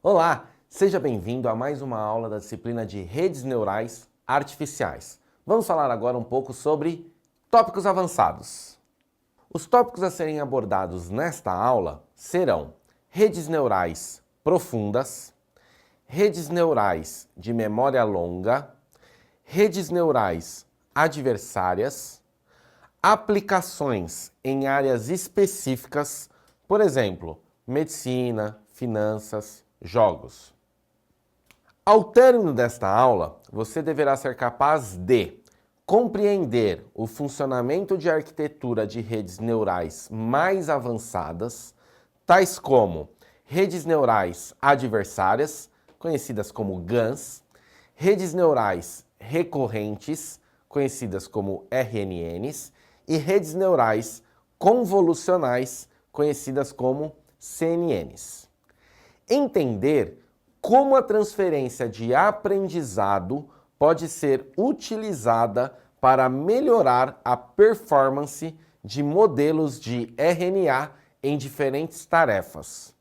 Olá, seja bem-vindo a mais uma aula da disciplina de Redes Neurais Artificiais. Vamos falar agora um pouco sobre tópicos avançados. Os tópicos a serem abordados nesta aula serão redes neurais profundas, redes neurais de memória longa, redes neurais adversárias, aplicações em áreas específicas, por exemplo, medicina, finanças, jogos. Ao término desta aula, você deverá ser capaz de compreender o funcionamento de arquitetura de redes neurais mais avançadas, tais como redes neurais adversárias, conhecidas como GANs, redes neurais recorrentes, conhecidas como RNNs, e redes neurais convolucionais, conhecidas como CNNs. Entender como a transferência de aprendizado pode ser utilizada para melhorar a performance de modelos de RNA em diferentes tarefas.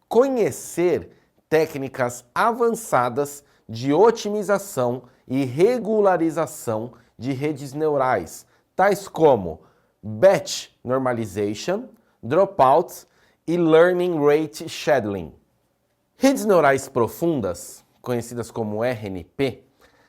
Conhecer técnicas avançadas de otimização e regularização de redes neurais, tais como Batch Normalization, Dropout e Learning Rate Scheduling. Redes neurais profundas, conhecidas como RNP,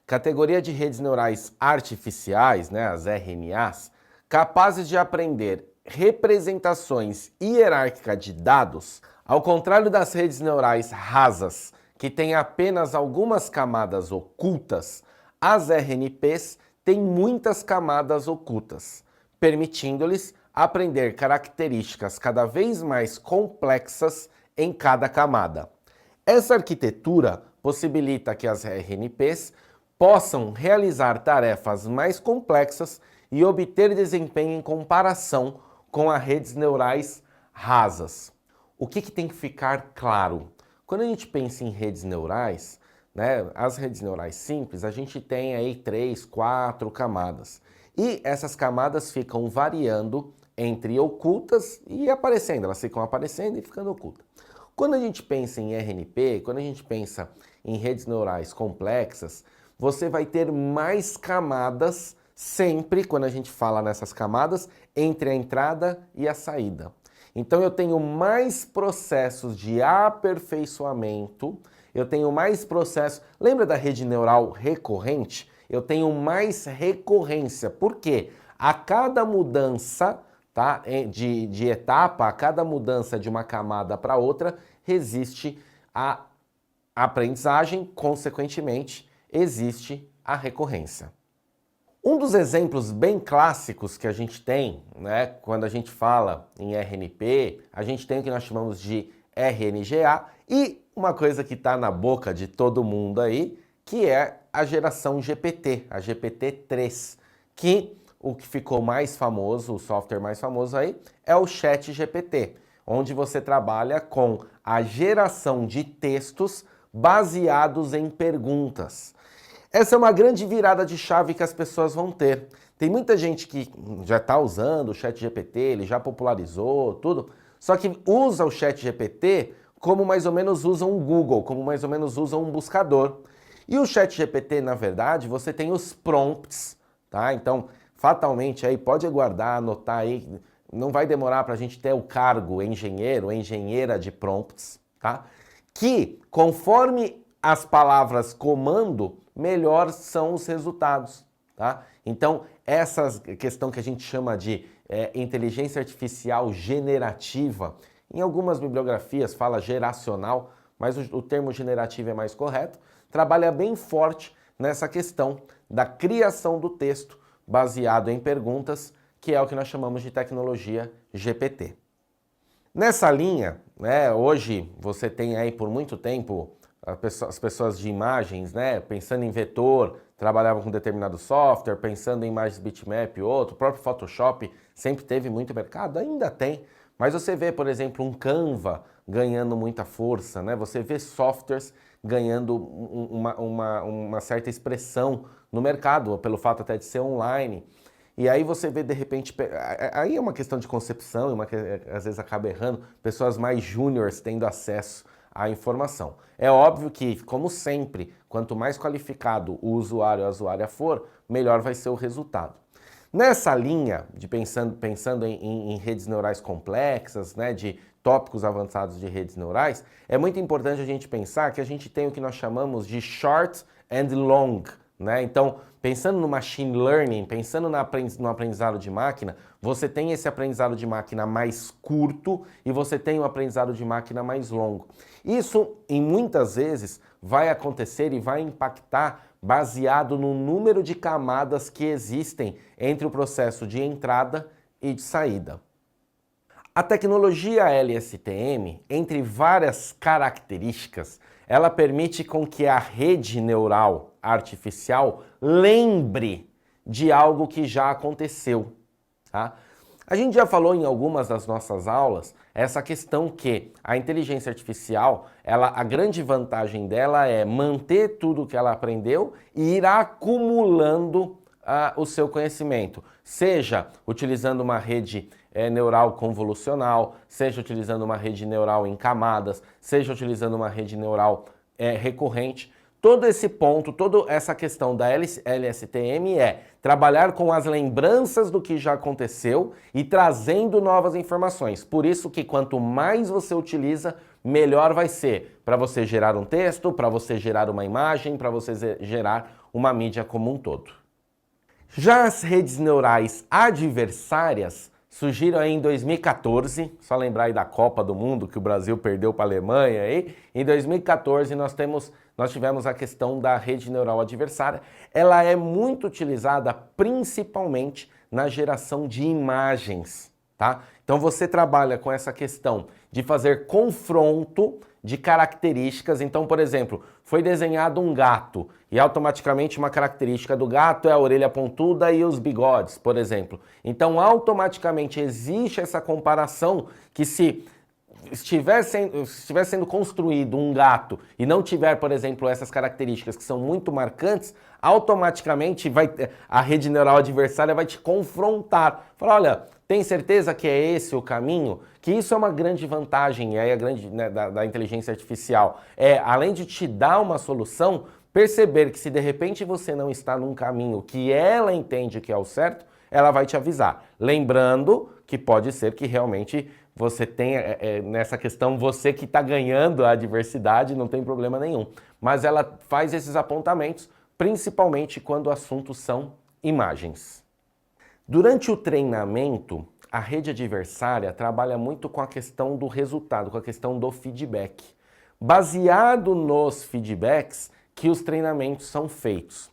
categoria de redes neurais artificiais, as RNAs, capazes de aprender representações hierárquicas de dados, ao contrário das redes neurais rasas, que têm apenas algumas camadas ocultas, as RNPs têm muitas camadas ocultas, permitindo-lhes aprender características cada vez mais complexas em cada camada. Essa arquitetura possibilita que as RNPs possam realizar tarefas mais complexas e obter desempenho em comparação com as redes neurais rasas. O que tem que ficar claro? Quando a gente pensa em redes neurais, as redes neurais simples, a gente tem aí 3, 4 camadas. E essas camadas ficam variando entre ocultas e aparecendo. Elas ficam aparecendo e ficando ocultas. Quando a gente pensa em RNP, quando a gente pensa em redes neurais complexas, você vai ter mais camadas sempre, quando a gente fala nessas camadas, entre a entrada e a saída. Então eu tenho mais processos de aperfeiçoamento, eu tenho mais processos... Lembra da rede neural recorrente? Eu tenho mais recorrência. Por quê? A cada mudança de etapa, a cada mudança de uma camada para outra, resiste a aprendizagem, consequentemente, existe a recorrência. Um dos exemplos bem clássicos que a gente tem, quando a gente fala em RNP, a gente tem o que nós chamamos de RNGA e uma coisa que está na boca de todo mundo aí, que é a geração GPT, a GPT-3, que o que ficou mais famoso, o software mais famoso aí, é o ChatGPT, onde você trabalha com a geração de textos baseados em perguntas. Essa é uma grande virada de chave que as pessoas vão ter. Tem muita gente que já está usando o ChatGPT, ele já popularizou tudo, só que usa o ChatGPT como mais ou menos usa um Google, como mais ou menos usa um buscador. E o ChatGPT, na verdade, você tem os prompts, tá? Então, fatalmente aí, pode aguardar, anotar aí, não vai demorar para a gente ter o cargo engenheiro, ou engenheira de prompts, tá? Que, conforme as palavras comando, melhor são os resultados, tá? Então, essa questão que a gente chama de inteligência artificial generativa, em algumas bibliografias fala geracional, mas o termo generativo é mais correto, trabalha bem forte nessa questão da criação do texto baseado em perguntas, que é o que nós chamamos de tecnologia GPT. Nessa linha, hoje você tem aí por muito tempo as pessoas de imagens, pensando em vetor, trabalhavam com determinado software, pensando em imagens bitmap, outro, o próprio Photoshop sempre teve muito mercado, ainda tem, mas você vê, por exemplo, um Canva ganhando muita força, você vê softwares ganhando uma certa expressão no mercado, pelo fato até de ser online. E aí você vê, de repente, aí é uma questão de concepção, às vezes acaba errando, pessoas mais júniores tendo acesso a informação. É óbvio que, como sempre, quanto mais qualificado o usuário ou a usuária for, melhor vai ser o resultado. Nessa linha de pensando em redes neurais complexas, né, de tópicos avançados de redes neurais, é muito importante a gente pensar que a gente tem o que nós chamamos de short and long, né? Então, pensando no machine learning, pensando no aprendizado de máquina, você tem esse aprendizado de máquina mais curto e você tem o aprendizado de máquina mais longo. Isso, em muitas vezes, vai acontecer e vai impactar baseado no número de camadas que existem entre o processo de entrada e de saída. A tecnologia LSTM, entre várias características, ela permite com que a rede neural artificial lembre de algo que já aconteceu, tá? A gente já falou em algumas das nossas aulas essa questão que a inteligência artificial, a grande vantagem dela é manter tudo que ela aprendeu e ir acumulando o seu conhecimento, seja utilizando uma rede neural convolucional, seja utilizando uma rede neural em camadas, seja utilizando uma rede neural recorrente. Todo esse ponto, toda essa questão da LSTM é trabalhar com as lembranças do que já aconteceu e trazendo novas informações. Por isso que quanto mais você utiliza, melhor vai ser para você gerar um texto, para você gerar uma imagem, para você gerar uma mídia como um todo. Já as redes neurais adversárias surgiram aí em 2014, só lembrar aí da Copa do Mundo que o Brasil perdeu para a Alemanha aí. Em 2014 nós tivemos a questão da rede neural adversária. Ela é muito utilizada principalmente na geração de imagens, tá? Então você trabalha com essa questão de fazer confronto de características. Então, por exemplo, foi desenhado um gato e automaticamente uma característica do gato é a orelha pontuda e os bigodes, por exemplo. Então, automaticamente existe essa comparação que se estiver sendo construído um gato e não tiver, por exemplo, essas características que são muito marcantes, automaticamente a rede neural adversária vai te confrontar. Fala, olha, tem certeza que é esse o caminho? Que isso é uma grande vantagem, e aí a grande, né, da inteligência artificial. Além de te dar uma solução, perceber que se de repente você não está num caminho que ela entende que é o certo, ela vai te avisar. Lembrando que pode ser que realmente você tenha, nessa questão, você que está ganhando a adversidade, não tem problema nenhum. Mas ela faz esses apontamentos, principalmente quando o assunto são imagens. Durante o treinamento, a rede adversária trabalha muito com a questão do resultado, com a questão do feedback. Baseado nos feedbacks que os treinamentos são feitos.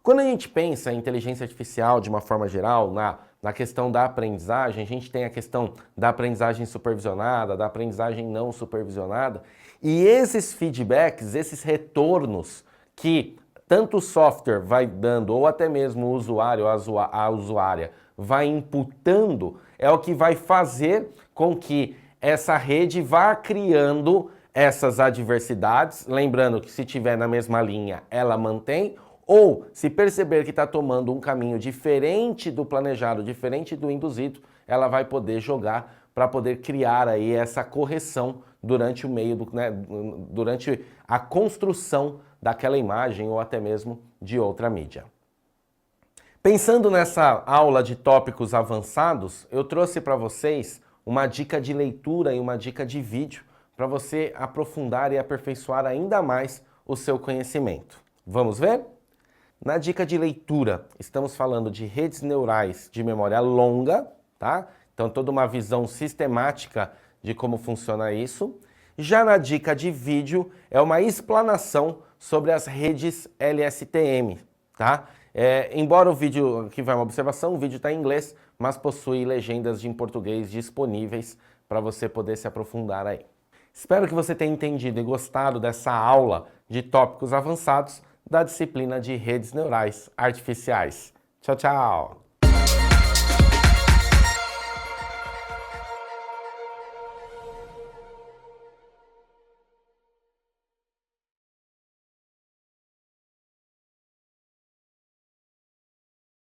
Quando a gente pensa em inteligência artificial de uma forma geral, na questão da aprendizagem, a gente tem a questão da aprendizagem supervisionada, da aprendizagem não supervisionada, e esses feedbacks, esses retornos que tanto o software vai dando, ou até mesmo o usuário ou a usuária vai imputando, é o que vai fazer com que essa rede vá criando essas adversidades, lembrando que se estiver na mesma linha, ela mantém, ou se perceber que está tomando um caminho diferente do planejado, diferente do induzido, ela vai poder jogar para poder criar aí essa correção durante o meio durante a construção daquela imagem ou até mesmo de outra mídia. Pensando nessa aula de tópicos avançados, eu trouxe para vocês uma dica de leitura e uma dica de vídeo para você aprofundar e aperfeiçoar ainda mais o seu conhecimento. Vamos ver? Na dica de leitura, estamos falando de redes neurais de memória longa, tá? Então, toda uma visão sistemática de como funciona isso. Já na dica de vídeo, é uma explanação sobre as redes LSTM, tá? Embora o vídeo, aqui vai uma observação, o vídeo está em inglês, mas possui legendas em português disponíveis para você poder se aprofundar aí. Espero que você tenha entendido e gostado dessa aula de tópicos avançados da disciplina de redes neurais artificiais. Tchau, tchau!